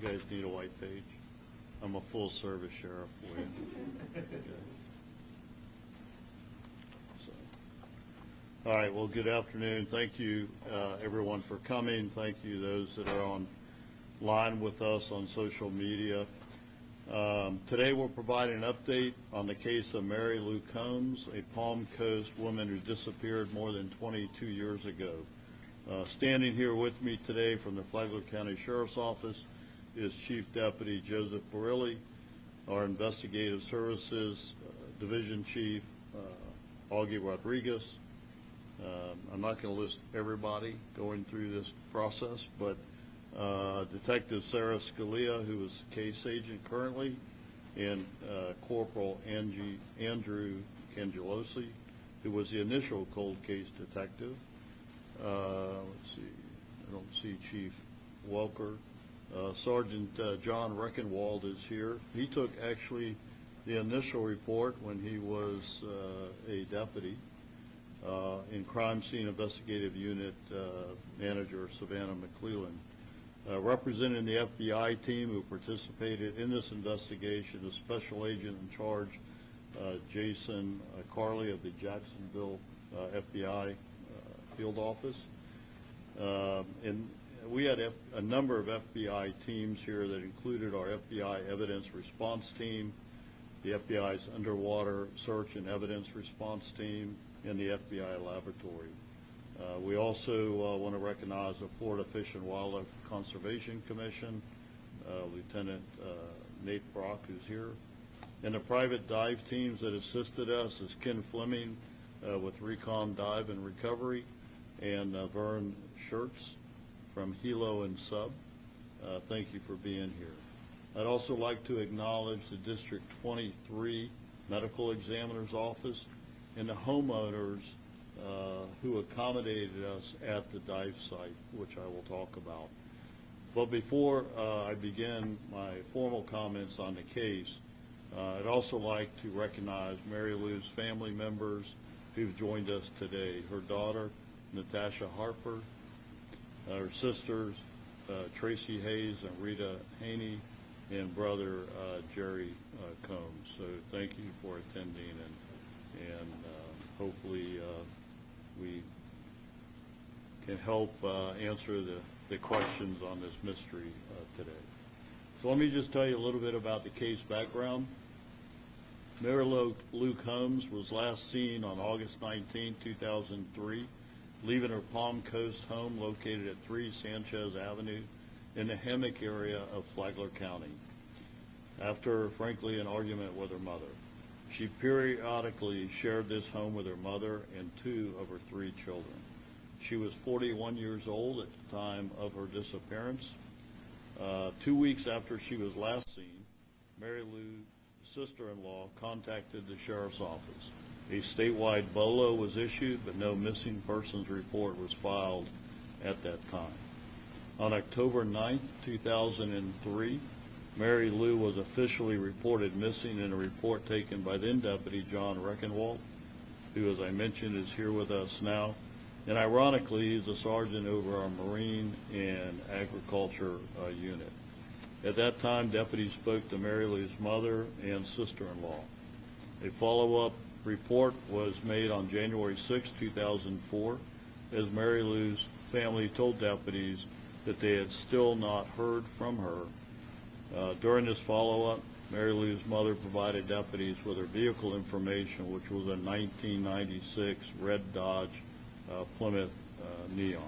You guys need a white page? I'm a full-service sheriff for you. Okay. So. All right, well, good afternoon. Thank you, everyone, for coming. Thank you, those that are online with us on social media. Today we're providing an update on the case of Mary Lou Combs, a Palm Coast woman who disappeared more than 22 years ago. Standing here with me today from the Flagler County Sheriff's Office is Chief Deputy Joseph Barilli, our Investigative Services Division Chief, Augie Rodriguez. I'm not going to list everybody going through this process, but Detective Sarah Scalia, who is case agent currently, and Corporal Andrew Cangelosi, who was the initial cold case detective. Let's see, I don't see Chief Welker. Sergeant John Reckenwald is here. He took actually the initial report when he was a deputy in Crime Scene Investigative Unit Manager Savannah McClellan. Representing the FBI team who participated in this investigation is Special Agent in Charge Jason Carley of the Jacksonville FBI Field Office. And we had a number of FBI teams here that included our FBI Evidence Response Team, the FBI's Underwater Search and Evidence Response Team, and the FBI Laboratory. We also want to recognize the Florida Fish and Wildlife Conservation Commission, Lieutenant Nate Brock, who's here. And the private dive teams that assisted us is Ken Fleming with Recon Dive and Recovery, and Vern Schertz from Hilo and Sub. Thank you for being here. I'd also like to acknowledge the District 23 Medical Examiner's Office and the homeowners who accommodated us at the dive site, which I will talk about. But before I begin my formal comments on the case, I'd also like to recognize Mary Lou's family members who've joined us today. Her daughter, Natasha Harper, her sisters, Tracy Hayes and Rita Haney, and brother Jerry Combs. So thank you for attending, and hopefully we can help answer the questions on this mystery today. So let me just tell you a little bit about the case background. Mary Lou Combs was last seen on August 19, 2003, leaving her Palm Coast home located at 3 Sanchez Avenue in the Hammock area of Flagler County, after, frankly, an argument with her mother. She periodically shared this home with her mother and 2 of her 3 children. She was 41 years old at the time of her disappearance. 2 weeks after she was last seen, Mary Lou's sister-in-law contacted the sheriff's office. A statewide BOLO was issued, but no missing persons report was filed at that time. On October 9, 2003, Mary Lou was officially reported missing in a report taken by then Deputy John Reckenwald, who, as I mentioned, is here with us now. And ironically, he's a sergeant over our Marine and Agriculture unit. At that time, deputies spoke to Mary Lou's mother and sister-in-law. A follow-up report was made on January 6, 2004, as Mary Lou's family told deputies that they had still not heard from her. During this follow-up, Mary Lou's mother provided deputies with her vehicle information, which was a 1996 red Dodge Plymouth Neon.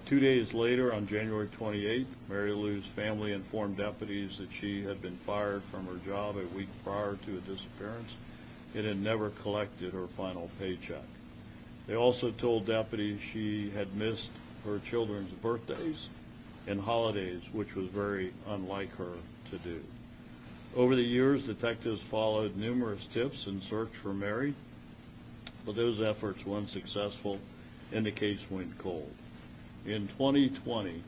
2 days later, on January 28th, Mary Lou's family informed deputies that she had been fired from her job a week prior to a disappearance and had never collected her final paycheck. They also told deputies she had missed her children's birthdays and holidays, which was very unlike her to do. Over the years, detectives followed numerous tips and searched for Mary, but those efforts were unsuccessful and the case went cold. In 2020,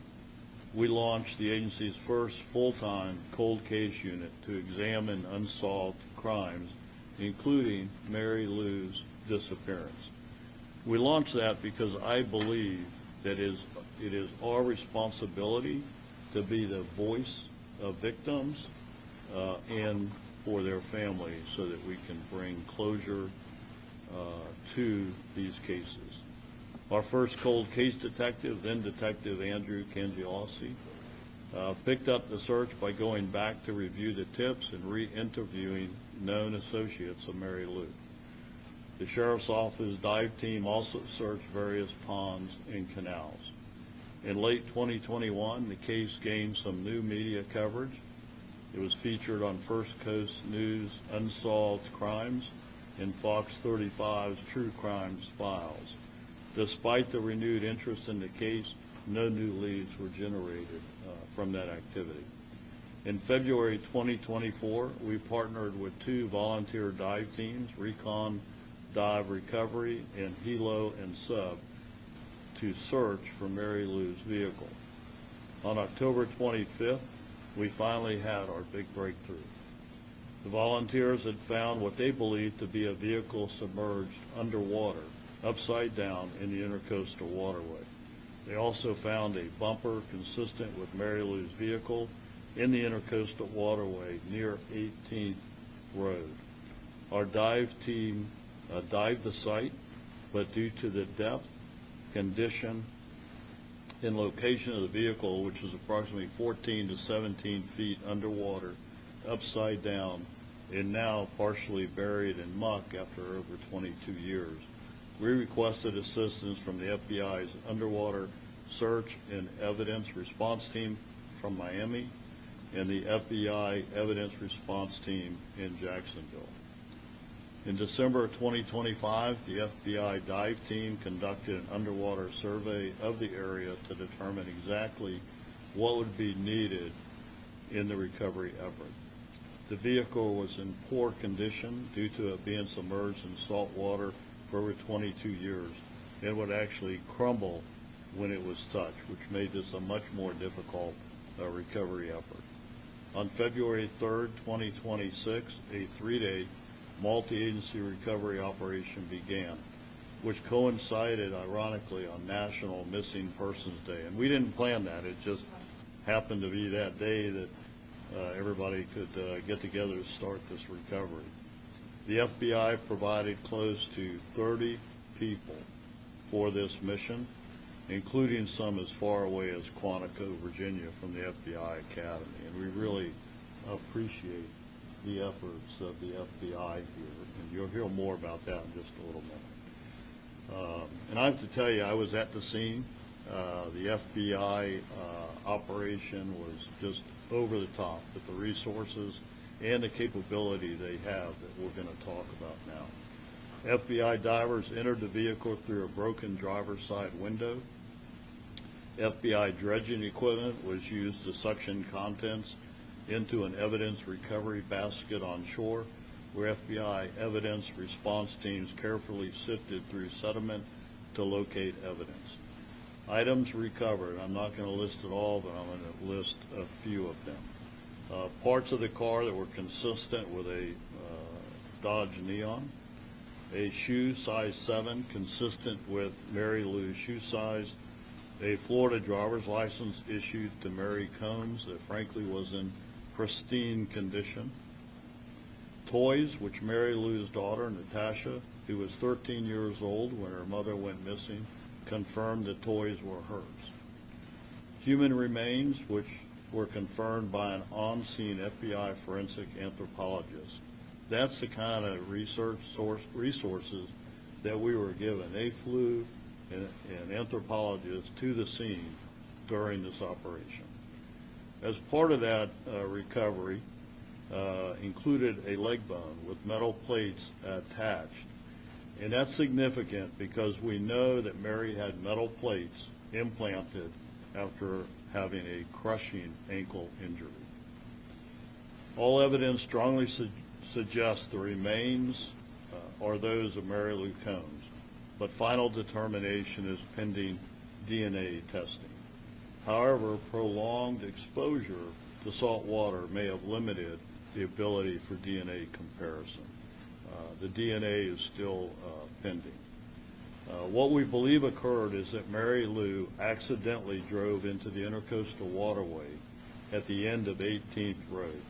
we launched the agency's first full-time cold case unit to examine unsolved crimes, including Mary Lou's disappearance. We launched that because I believe that it is our responsibility to be the voice of victims and for their families so that we can bring closure to these cases. Our first cold case detective, then Detective Andrew Cangialosi, picked up the search by going back to review the tips and re-interviewing known associates of Mary Lou. The Sheriff's Office dive team also searched various ponds and canals. In late 2021, the case gained some new media coverage. It was featured on First Coast News' Unsolved Crimes and Fox 35's True Crimes Files. Despite the renewed interest in the case, no new leads were generated from that activity. In February 2024, we partnered with 2 volunteer dive teams, Recon Dive Recovery and Hilo and Sub, to search for Mary Lou's vehicle. On October 25th, we finally had our big breakthrough. The volunteers had found what they believed to be a vehicle submerged underwater, upside down in the Intercoastal Waterway. They also found a bumper consistent with Mary Lou's vehicle in the Intercoastal Waterway near 18th Road. Our dive team dived the site, but due to the depth, condition, and location of the vehicle, which is approximately 14 to 17 feet underwater, upside down, and now partially buried in muck after over 22 years, we requested assistance from the FBI's Underwater Search and Evidence Response Team from Miami and the FBI Evidence Response Team in Jacksonville. In December of 2025, the FBI dive team conducted an underwater survey of the area to determine exactly what would be needed in the recovery effort. The vehicle was in poor condition due to it being submerged in salt water for over 22 years and would actually crumble when it was touched, which made this a much more difficult recovery effort. On February 3rd, 2026, a 3-day multi-agency recovery operation began, which coincided, ironically, on National Missing Persons Day. And we didn't plan that. It just happened to be that day that everybody could get together to start this recovery. The FBI provided close to 30 people for this mission, including some as far away as Quantico, Virginia, from the FBI Academy. And we really appreciate the efforts of the FBI here. And you'll hear more about that in just a little minute. And I have to tell you, I was at the scene. The FBI operation was just over the top with the resources and the capability they have that we're going to talk about now. FBI divers entered the vehicle through a broken driver's side window. FBI dredging equipment was used to suction contents into an evidence recovery basket on shore, where FBI evidence response teams carefully sifted through sediment to locate evidence. Items recovered, I'm not going to list it all, but I'm going to list a few of them. Parts of the car that were consistent with a Dodge Neon, a shoe size 7 consistent with Mary Lou's shoe size, a Florida driver's license issued to Mary Combs that frankly was in pristine condition, toys which Mary Lou's daughter, Natasha, who was 13 years old when her mother went missing, confirmed the toys were hers. Human remains which were confirmed by an on-scene FBI forensic anthropologist. That's the kind of resources that we were given. They flew an anthropologist to the scene during this operation. As part of that recovery, included a leg bone with metal plates attached. And that's significant because we know that Mary had metal plates implanted after having a crushing ankle injury. All evidence strongly suggests the remains are those of Mary Lou Combs, but final determination is pending DNA testing. However, prolonged exposure to salt water may have limited the ability for DNA comparison. The DNA is still pending. What we believe occurred is that Mary Lou accidentally drove into the Intercoastal Waterway at the end of 18th Road.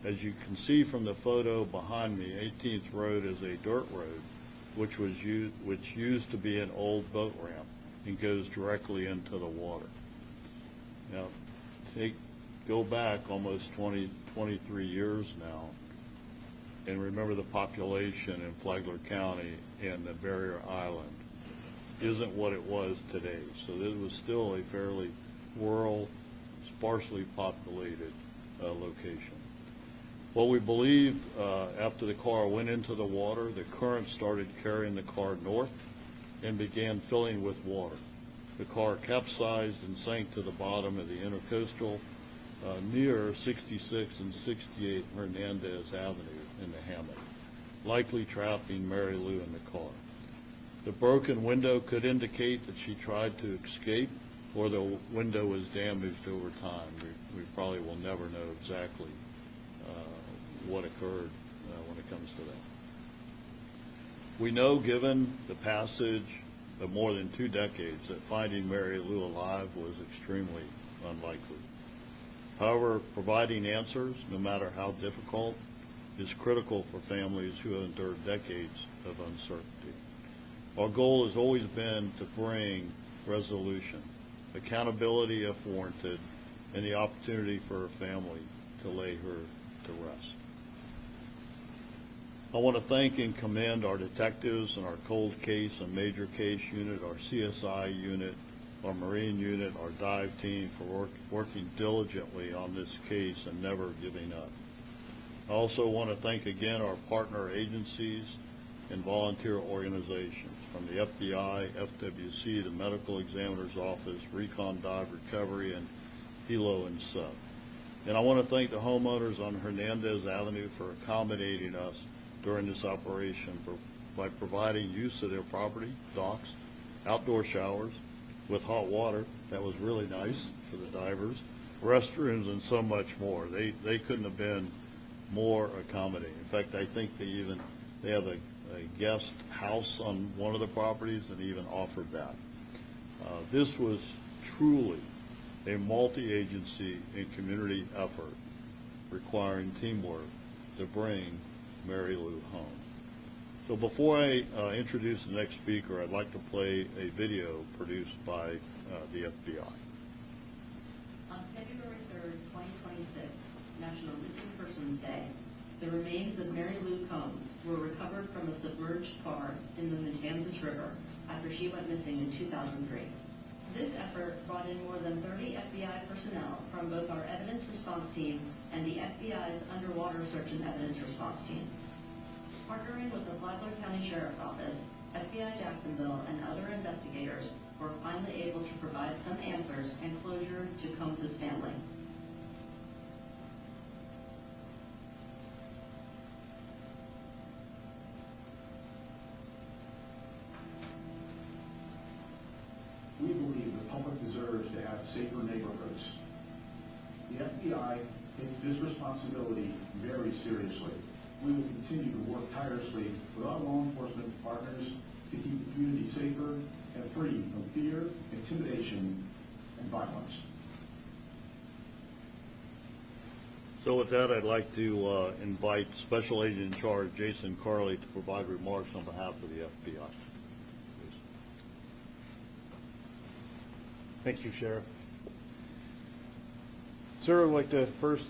As you can see from the photo behind me, 18th Road is a dirt road which used to be an old boat ramp and goes directly into the water. Now, go back almost 23 years now, and remember the population in Flagler County and the barrier island isn't what it was today. So this was still a fairly rural, sparsely populated location. What we believe, after the car went into the water, the current started carrying the car north and began filling with water. The car capsized and sank to the bottom of the Intercoastal near 66 and 68 Hernandez Avenue in the hammock, likely trapping Mary Lou in the car. The broken window could indicate that she tried to escape or the window was damaged over time. We probably will never know exactly what occurred when it comes to that. We know, given the passage of more than 2 decades, that finding Mary Lou alive was extremely unlikely. However, providing answers, no matter how difficult, is critical for families who have endured decades of uncertainty. Our goal has always been to bring resolution, accountability if warranted, and the opportunity for her family to lay her to rest. I want to thank and commend our detectives and our cold case and major case unit, our CSI unit, our Marine unit, our dive team for working diligently on this case and never giving up. I also want to thank again our partner agencies and volunteer organizations, from the FBI, FWC, the Medical Examiner's Office, Recon Dive Recovery, and Hilo and SUP. And I want to thank the homeowners on Hernandez Avenue for accommodating us during this operation by providing use of their property, docks, outdoor showers with hot water. That was really nice for the divers, restrooms, and so much more. They couldn't have been more accommodating. In fact, I think they have a guest house on one of the properties and even offered that. This was truly a multi-agency and community effort requiring teamwork to bring Mary Lou home. So before I introduce the next speaker, I'd like to play a video produced by the FBI. On February 3rd, 2026, National Missing Persons Day, the remains of Mary Lou Combs were recovered from a submerged car in the Matanzas River after she went missing in 2003. This effort brought in more than 30 FBI personnel from both our evidence response team and the FBI's underwater search and evidence response team. Partnering with the Flagler County Sheriff's Office, FBI Jacksonville, and other investigators were finally able to provide some answers and closure to Combs' family. We believe the public deserves to have safer neighborhoods. The FBI takes this responsibility very seriously. We will continue to work tirelessly with our law enforcement partners to keep the community safer and free from fear, intimidation, and violence. So with that, I'd like to invite Special Agent in Charge Jason Carley to provide remarks on behalf of the FBI. Thank you, Sheriff. Sir, I'd like to first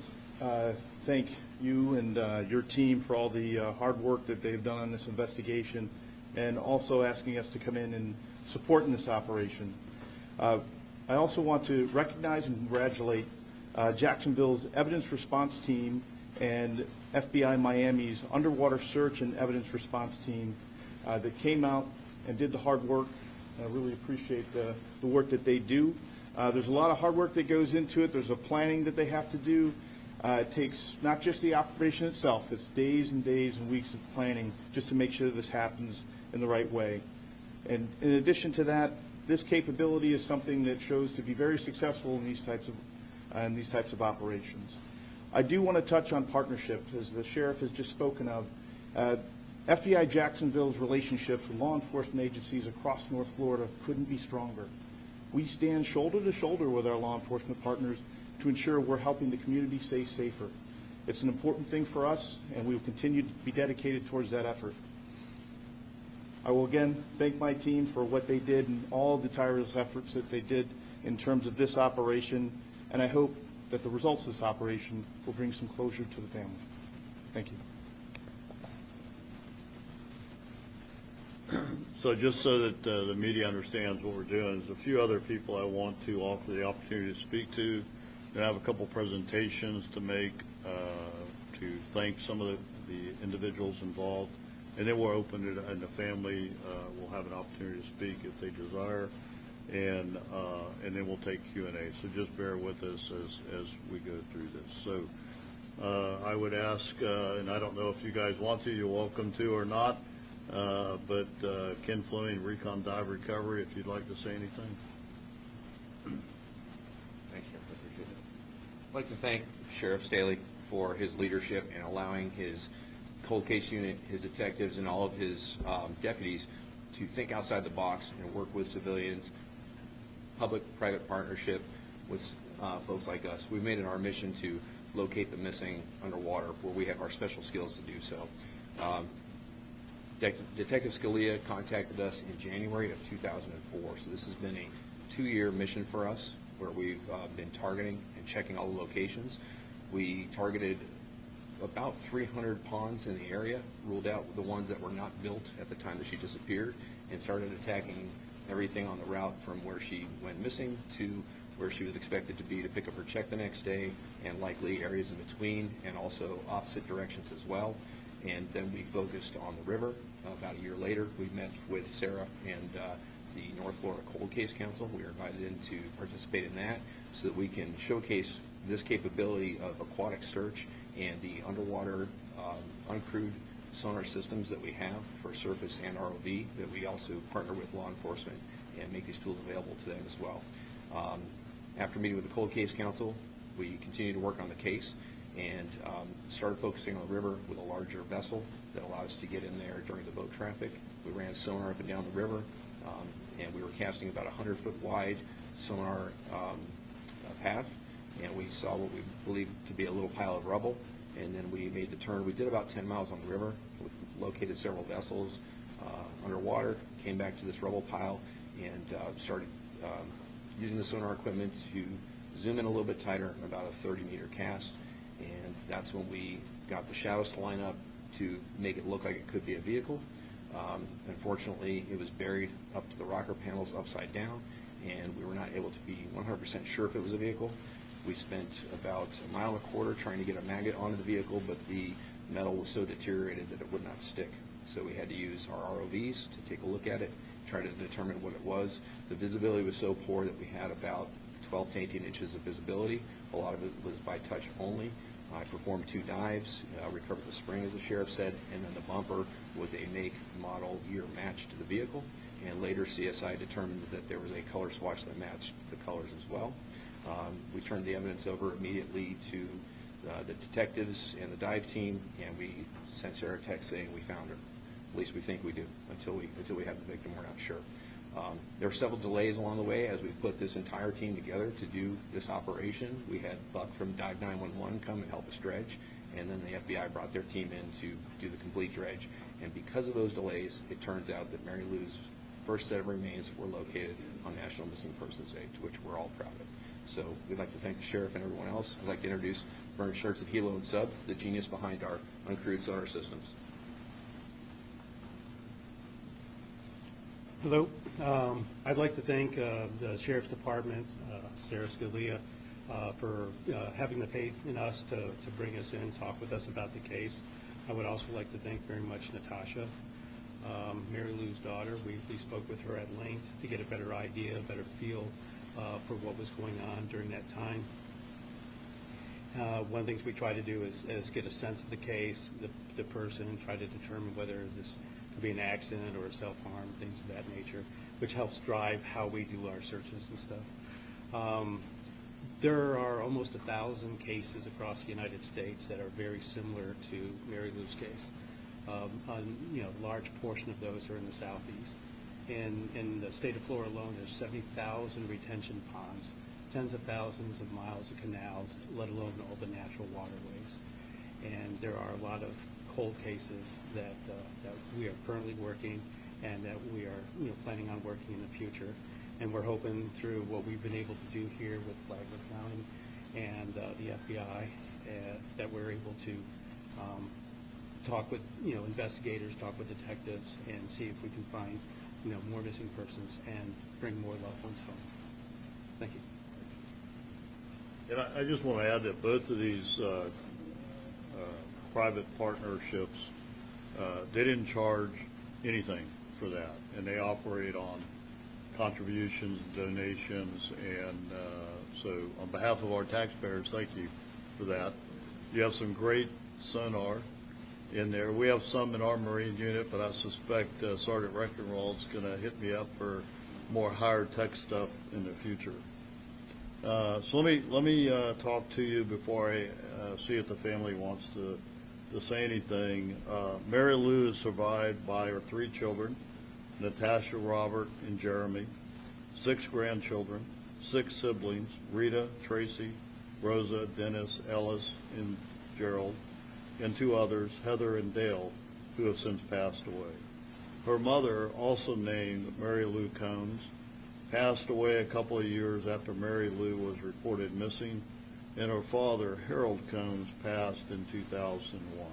thank you and your team for all the hard work that they've done on this investigation, and also asking us to come in and support in this operation. I also want to recognize and congratulate Jacksonville's evidence response team and FBI Miami's underwater search and evidence response team that came out and did the hard work. I really appreciate the work that they do. There's a lot of hard work that goes into it. There's a planning that they have to do. It takes not just the operation itself, it's days and days and weeks of planning just to make sure this happens in the right way. And in addition to that, this capability is something that shows to be very successful in these types of operations. I do want to touch on partnerships, as the sheriff has just spoken of. FBI Jacksonville's relationships with law enforcement agencies across North Florida couldn't be stronger. We stand shoulder to shoulder with our law enforcement partners to ensure we're helping the community stay safer. It's an important thing for us, and we will continue to be dedicated towards that effort. I will again thank my team for what they did and all the tireless efforts that they did in terms of this operation, and I hope that the results of this operation will bring some closure to the family. Thank you. So just so that the media understands what we're doing, there's a few other people I want to offer the opportunity to speak to. I have a couple presentations to make to thank some of the individuals involved, and then we'll open it, and the family will have an opportunity to speak if they desire, and then we'll take Q&A. So just bear with us as we go through this. So I would ask, and I don't know if you guys want to, you're welcome to or not, but Ken Fleming, Recon Dive Recovery, if you'd like to say anything. Thanks, Sheriff. I appreciate it. I'd like to thank Sheriff Staly for his leadership in allowing his cold case unit, his detectives, and all of his deputies to think outside the box and work with civilians, public-private partnership with folks like us. We've made it our mission to locate the missing underwater where we have our special skills to do so. Detective Scalia contacted us in January of 2004, so this has been a 2-year mission for us where we've been targeting and checking all the locations. We targeted about 300 ponds in the area, ruled out the ones that were not built at the time that she disappeared, and started attacking everything on the route from where she went missing to where she was expected to be to pick up her check the next day, and likely areas in between, and also opposite directions as well. And then we focused on the river. About a year later, we met with Sarah and the North Florida Cold Case Council. We were invited in to participate in that so that we can showcase this capability of aquatic search and the underwater uncrewed sonar systems that we have for surface and ROV, that we also partner with law enforcement and make these tools available to them as well. After meeting with the Cold Case Council, we continued to work on the case and started focusing on the river with a larger vessel that allowed us to get in there during the boat traffic. We ran sonar up and down the river, and we were casting about a 100-foot wide sonar path, and we saw what we believed to be a little pile of rubble, and then we made the turn. We did about 10 miles on the river. We located several vessels underwater, came back to this rubble pile, and started using the sonar equipment to zoom in a little bit tighter, about a 30-meter cast, and that's when we got the shadows to line up to make it look like it could be a vehicle. Unfortunately, it was buried up to the rocker panels upside down, and we were not able to be 100% sure if it was a vehicle. We spent about 1.25 miles trying to get a maggot onto the vehicle, but the metal was so deteriorated that it would not stick. So we had to use our ROVs to take a look at it, try to determine what it was. The visibility was so poor that we had about 12 to 18 inches of visibility. A lot of it was by touch only. I performed 2 dives, recovered the spring, as the sheriff said, and then the bumper was a make, model, year match to the vehicle. And later CSI determined that there was a color swatch that matched the colors as well. We turned the evidence over immediately to the detectives and the dive team, and we sent Sarah a text saying we found her. At least we think we do. Until we have the victim, we're not sure. There were several delays along the way as we put this entire team together to do this operation. We had Buck from Dive 911 come and help us dredge, and then the FBI brought their team in to do the complete dredge. And because of those delays, it turns out that Mary Lou's first set of remains were located on National Missing Persons Day, to which we're all proud of. So we'd like to thank the sheriff and everyone else. I'd like to introduce Vern Schertz at Hilo and Sub, the genius behind our uncrewed sonar systems. Hello. I'd like to thank the Sheriff's Department, Sarah Scalia, for having the faith in us to bring us in, talk with us about the case. I would also like to thank very much Natasha, Mary Lou's daughter. We spoke with her at length to get a better idea, a better feel for what was going on during that time. One of the things we try to do is get a sense of the case, the person, try to determine whether this could be an accident or a self-harm, things of that nature, which helps drive how we do our searches and stuff. There are almost 1,000 cases across the United States that are very similar to Mary Lou's case. large portion of those are in the southeast. In the state of Florida alone, there's 70,000 retention ponds, tens of thousands of miles of canals, let alone all the natural waterways. And there are a lot of cold cases that we are currently working and that we are planning on working in the future. And we're hoping through what we've been able to do here with Flagler County and the FBI that we're able to talk with investigators, talk with detectives, and see if we can find more missing persons and bring more loved ones home. Thank you. And I just want to add that both of these private partnerships, they didn't charge anything for that, and they operate on contributions, donations, and so on behalf of our taxpayers, thank you for that. You have some great sonar in there. We have some in our Marine unit, but I suspect Sergeant Reckenwald's going to hit me up for more higher tech stuff in the future. So let me talk to you before I see if the family wants to say anything. Mary Lou is survived by her 3 children, Natasha, Robert, and Jeremy, 6 grandchildren, 6 siblings, Rita, Tracy, Rosa, Dennis, Ellis, and Gerald, and 2 others, Heather and Dale, who have since passed away. Her mother, also named Mary Lou Combs, passed away a couple of years after Mary Lou was reported missing, and her father, Harold Combs, passed in 2001.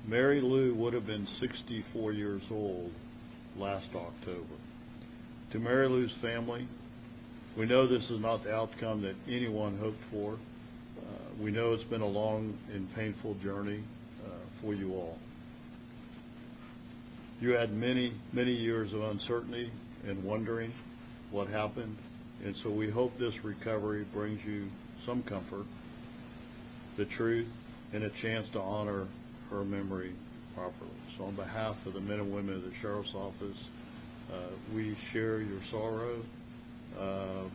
Mary Lou would have been 64 years old last October. To Mary Lou's family, we know this is not the outcome that anyone hoped for. We know it's been a long and painful journey for you all. You had many, many years of uncertainty and wondering what happened, and so we hope this recovery brings you some comfort, the truth, and a chance to honor her memory properly. So on behalf of the men and women of the Sheriff's Office, we share your sorrow,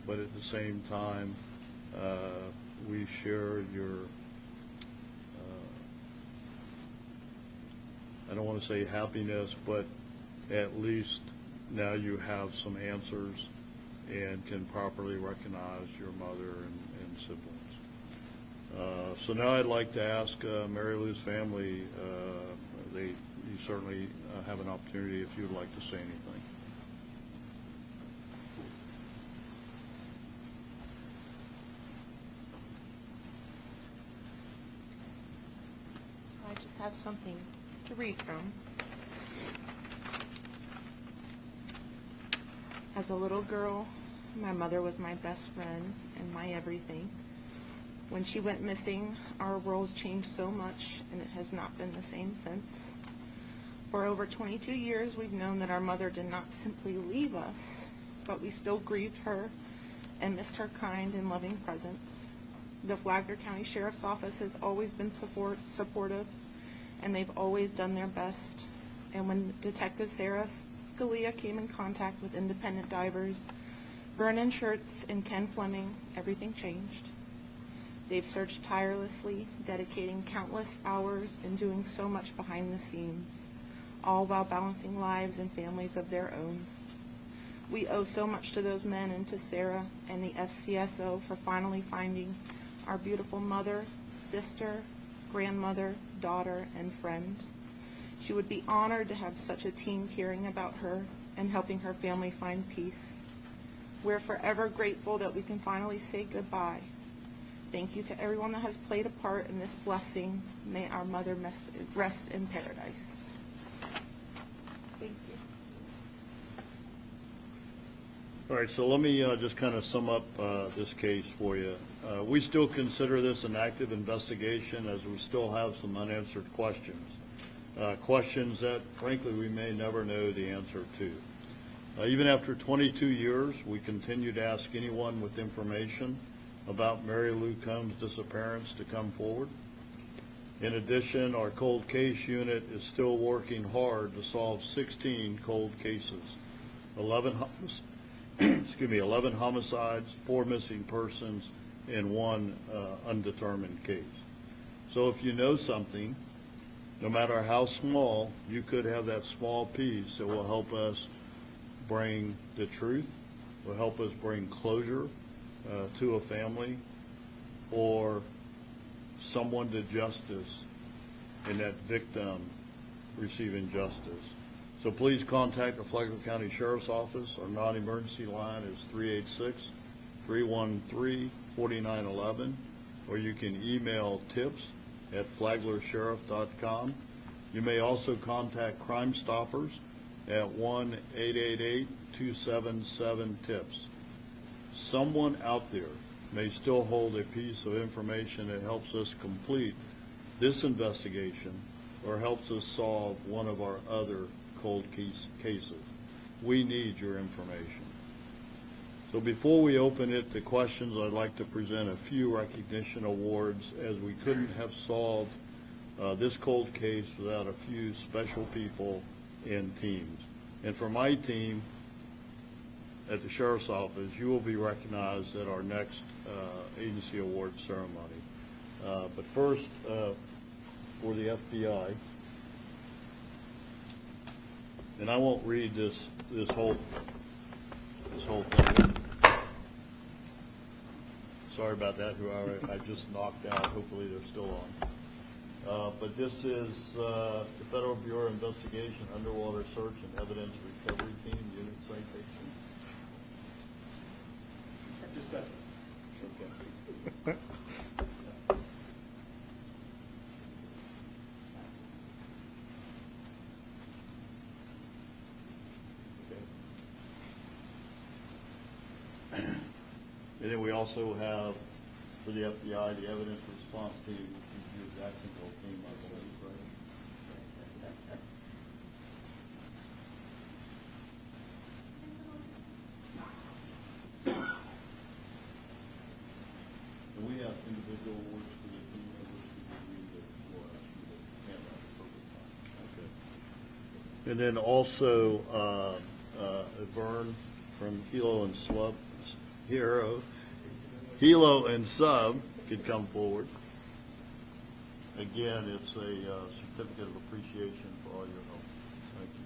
but at the same time, we share your, I don't want to say happiness, but at least now you have some answers and can properly recognize your mother and siblings. So now I'd like to ask Mary Lou's family, you certainly have an opportunity if you'd like to say anything. I just have something to read from. As a little girl, my mother was my best friend and my everything. When she went missing, our worlds changed so much, and it has not been the same since. For over 22 years, we've known that our mother did not simply leave us, but we still grieved her and missed her kind and loving presence. The Flagler County Sheriff's Office has always been supportive, and they've always done their best. And when Detective Sarah Scalia came in contact with independent divers, Vernon Schurtz and Ken Fleming, everything changed. They've searched tirelessly, dedicating countless hours and doing so much behind the scenes, all while balancing lives and families of their own. We owe so much to those men and to Sarah and the FCSO for finally finding our beautiful mother, sister, grandmother, daughter, and friend. She would be honored to have such a team caring about her and helping her family find peace. We're forever grateful that we can finally say goodbye. Thank you to everyone that has played a part in this blessing. May our mother rest in paradise. Thank you. All right, so let me just kind of sum up this case for you. We still consider this an active investigation, as we still have some unanswered questions. Questions that, frankly, we may never know the answer to. Even after 22 years, we continue to ask anyone with information about Mary Lou Combs' disappearance to come forward. In addition, our cold case unit is still working hard to solve 16 cold cases, 11 homicides, 4 missing persons, and 1 undetermined case. So if you know something no matter how small, you could have that small piece that will help us bring the truth, will help us bring closure to a family or someone to justice and that victim receiving justice. So please contact the Flagler County Sheriff's Office. Our non-emergency line is 386-313-4911, or you can email tips@flaglersheriff.com. You may also contact Crime Stoppers at 1-888-277-TIPS. Someone out there may still hold a piece of information that helps us complete this investigation or helps us solve one of our other cold cases. We need your information. So before we open it to questions, I'd like to present a few recognition awards, as we couldn't have solved this cold case without a few special people and teams. And for my team at the Sheriff's Office, you will be recognized at our next agency award ceremony. But first, for the FBI, and I won't read this whole thing. Sorry about that, who I just knocked out. Hopefully they're still on. But this is the Federal Bureau of Investigation Underwater Search and Evidence Recovery Team, Unit Citation. Just that. Okay. And then we also have, for the FBI, the Evidence Response Team, which is your Jacksonville team, I believe, right? And we have individual awards for the team members who do the Okay. And then also, Vern from Hilo and Sub could come forward. Again, it's a certificate of appreciation for all your help. Thank you.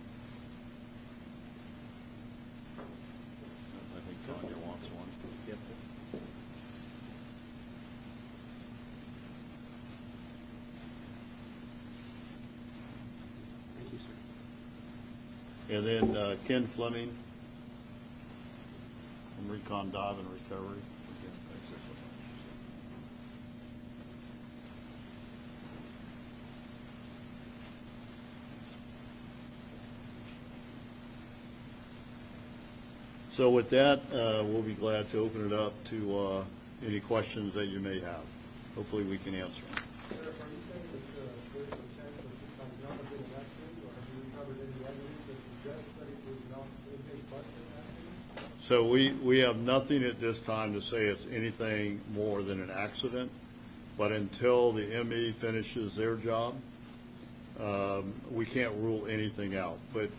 I think Tanya wants one. Yep. Thank you, sir. And then Ken Fleming from Recon Dive and Recovery. Again, thanks so much. So with that, we'll be glad to open it up to any questions that you may have. Hopefully we can answer them. Sheriff, are you saying that there's some chance of this might not have been an accident, or have you recovered any evidence that suggests that it was not a busted accident? So we have nothing at this time to say it's anything more than an accident, but until the ME finishes their job, we can't rule anything out. But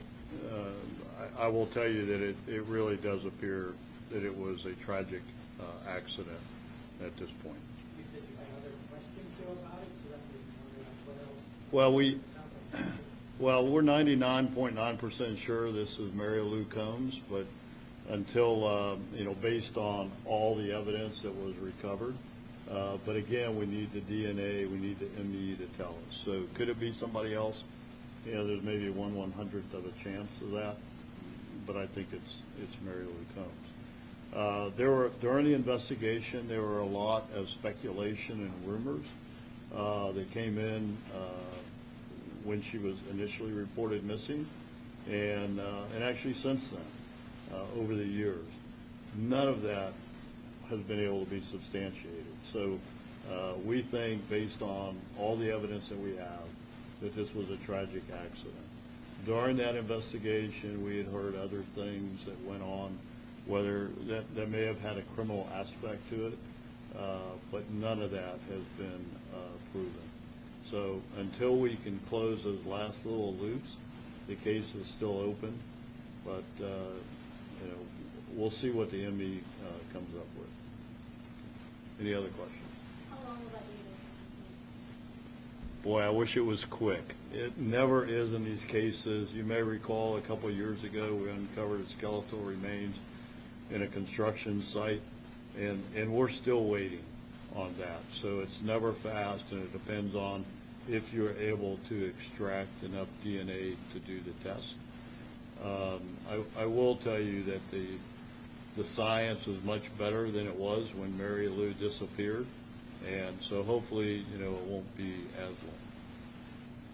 I will tell you that it really does appear that it was a tragic accident at this point. You said you had other questions, Joe, about it, so that was wondering what else? Well, we're 99.9% sure this is Mary Lou Combs, but until, based on all the evidence that was recovered. But again, we need the DNA, we need the ME to tell us. So could it be somebody else? Yeah, there's maybe a 1/100th of a chance of that, but I think it's Mary Lou Combs. During the investigation, there were a lot of speculation and rumors that came in when she was initially reported missing, and actually since then, over the years. None of that has been able to be substantiated. So we think, based on all the evidence that we have, that this was a tragic accident. During that investigation, we had heard other things that went on, whether that may have had a criminal aspect to it, but none of that has been proven. So until we can close those last little loops, the case is still open, but we'll see what the ME comes up with. Any other questions? How long will that be? boy, I wish it was quick. It never is in these cases. You may recall a couple of years ago, we uncovered skeletal remains in a construction site, and we're still waiting on that. So it's never fast, and it depends on if you're able to extract enough DNA to do the test. I will tell you that the science is much better than it was when Mary Lou disappeared, and so hopefully, it won't be as long.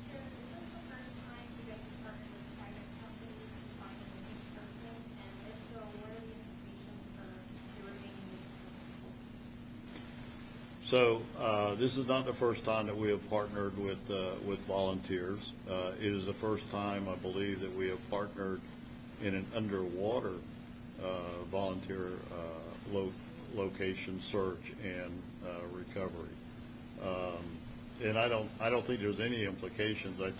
Sure. Is this the first time you guys have partnered with private companies to find a missing person? And if so, what are the implications for the remaining missing people? So this is not the first time that we have partnered with volunteers. It is the first time, I believe, that we have partnered in an underwater volunteer location search and recovery. And I don't think there's any implications. I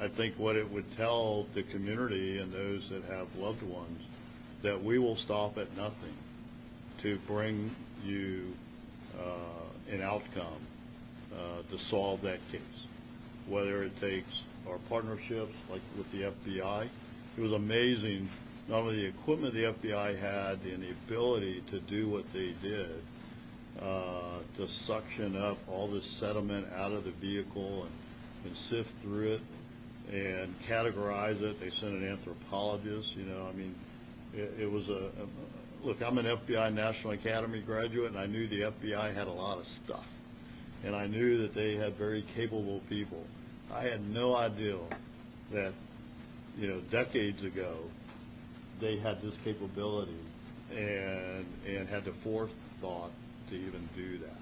think what it would tell the community and those that have loved ones that we will stop at nothing to bring you an outcome to solve that case, whether it takes our partnerships like with the FBI. It was amazing, not only the equipment the FBI had and the ability to do what they did, to suction up all this sediment out of the vehicle and sift through it and categorize it. They sent an anthropologist, it was look, I'm an FBI National Academy graduate, and I knew the FBI had a lot of stuff. And I knew that they had very capable people. I had no idea that, decades ago, they had this capability and had the forethought to even do that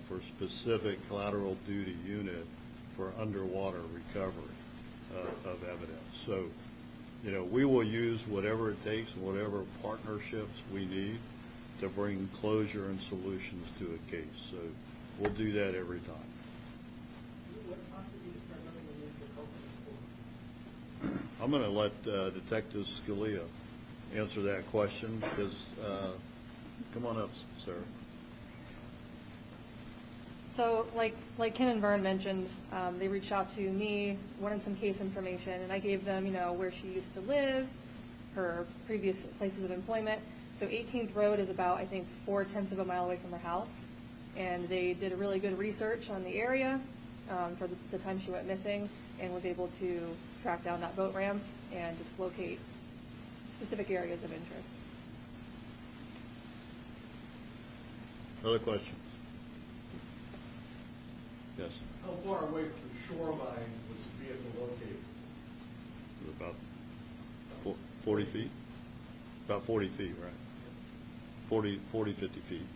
for specific collateral duty unit for underwater recovery of evidence. So, we will use whatever it takes and whatever partnerships we need to bring closure and solutions to a case. So we'll do that every time. What prompted you to start looking into coconut for? I'm going to let Detective Scalia answer that question because, come on up, Sarah. So, like Ken and Vern mentioned, they reached out to me, wanted some case information, and I gave them, where she used to live, her previous places of employment. So 18th Road is about, I think, 4/10 of a mile away from her house, and they did a really good research on the area for the time she went missing, and was able to track down that boat ramp and just locate specific areas of interest. Other questions? Yes. How far away from the shoreline was the vehicle located? About 40 feet? About 40 feet, right? 40, 50 feet.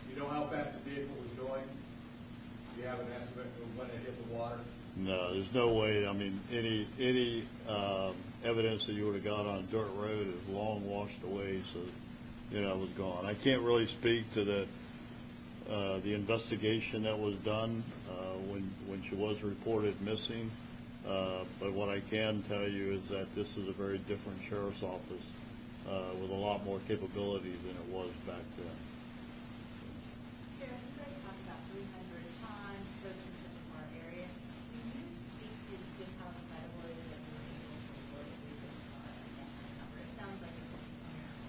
You know how fast the vehicle was going? Do you have an estimate of when it hit the water? No, there's no way. I mean, any evidence that you would have got on a dirt road is long washed away, so, it was gone. I can't really speak to the investigation that was done when she was reported missing. But what I can tell you is that this is a very different sheriff's office with a lot more capability than it was back then. Sheriff, you guys talked about 300 tons searching such a far area. Can you speak to just how incredible it is that you were able to locate this car and that kind of number? It sounds like it's a miracle.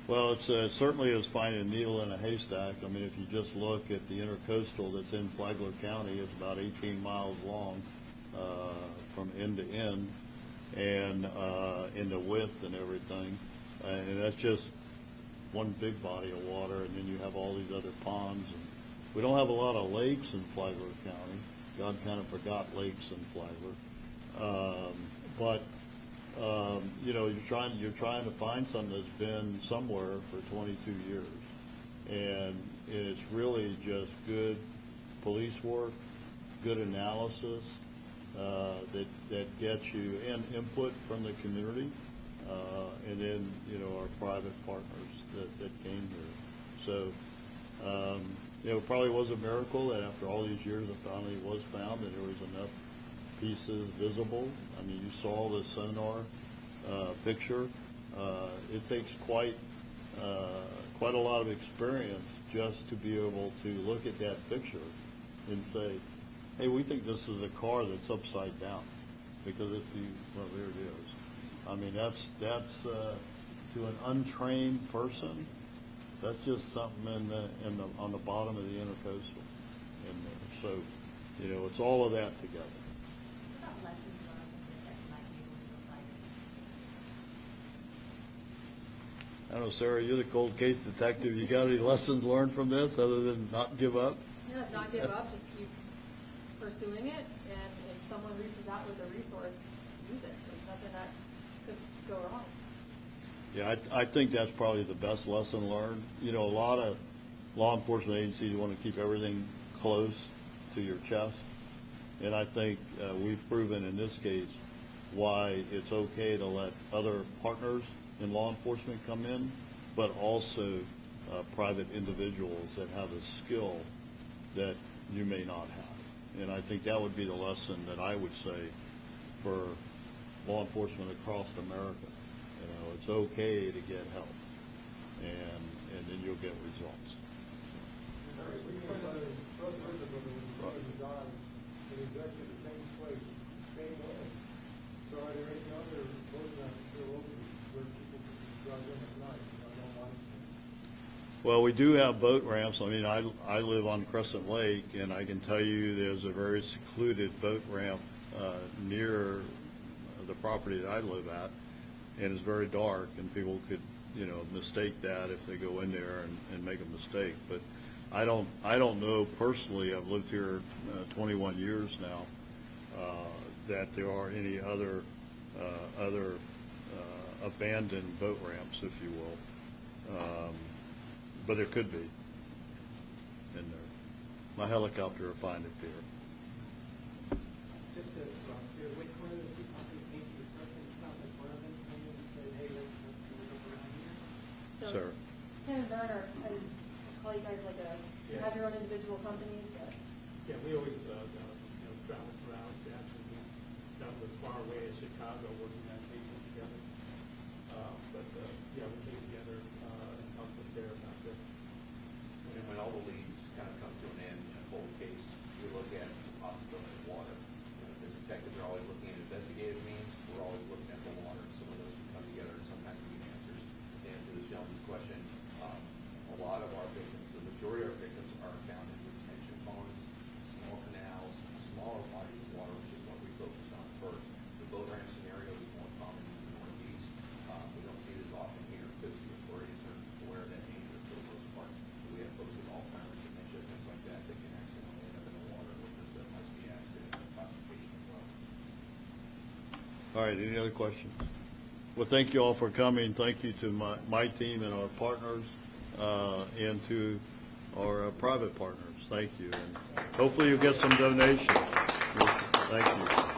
Well, it certainly is finding a needle in a haystack. I mean, if you just look at the intercoastal that's in Flagler County, it's about 18 miles long from end to end, and in the width and everything. And that's just one big body of water, and then you have all these other ponds. And we don't have a lot of lakes in Flagler County. God kind of forgot lakes in Flagler. But you're trying to find something that's been somewhere for 22 years, and it's really just good police work, good analysis that gets you and input from the community, and then our private partners that came here. So it probably was a miracle that after all these years it finally was found and there was enough pieces visible. I mean, you saw the sonar picture. It takes quite a lot of experience just to be able to look at that picture and say, hey, we think this is a car that's upside down, because if you, well, there it is. I mean, that's to an untrained person, that's just something on the bottom of the intercoastal in there. So, you know, it's all of that together. What about lessons learned from this that you might be able to apply to? I don't know, Sarah, you're the cold case detective. You got any lessons learned from this other than not give up? Yeah, not give up, just keep pursuing it, and if someone reaches out with a resource, use it. There's nothing that could go wrong. Yeah, I think that's probably the best lesson learned. You know, a lot of law enforcement agencies want to keep everything close to your chest. And I think we've proven in this case why it's okay to let other partners in law enforcement come in, but also private individuals that have a skill that you may not have. And I think that would be the lesson that I would say for law enforcement across America. You know, it's okay to get help, and then you'll get results. We found out his brother was died, and he died in the same place, same way. So are there any other boat ramps still open where people can drive in at night? I don't mind. Well, we do have boat ramps. I mean, I live on Crescent Lake, and I can tell you there's a very secluded boat ramp near the property that I live at, and it's very dark, and people could, you know, mistake that if they go in there and make a mistake. But I don't know personally. I've lived here 21 years now, that there are any other abandoned boat ramps, if you will. But there could be in there. My helicopter will find it there. Just to, which one of the two companies came to your person, it sounds like one of them came in and said, hey, let's go around here. So, Sarah? Ken and Vern are, I would call you guys like you have your own individual companies, but Yeah, we always, travel around, actually, down as far away as Chicago, working on cases together. But we came together and talked with Sarah about this. And when all the leads kind of come to an end in a cold case, we look at the possibility of water. You know, the detectives are always looking at investigative means, we're always looking at the water. Some of those can come together and sometimes we get answers. And to this gentleman's question, a lot of our victims, the majority of our victims are found in retention ponds, small canals, smaller bodies of water, which is what we focus on first. The boat ramp scenario is more common in the Northeast. We don't see it as often here because the authorities are aware of that danger for the most part. We have folks with Alzheimer's, dementia, things like that that can accidentally end up in the water, which is a might be accident classification as well. All right, any other questions? Well, thank you all for coming. Thank you to my team and our partners, and to our private partners. Thank you. And hopefully you'll get some donations. Thank you.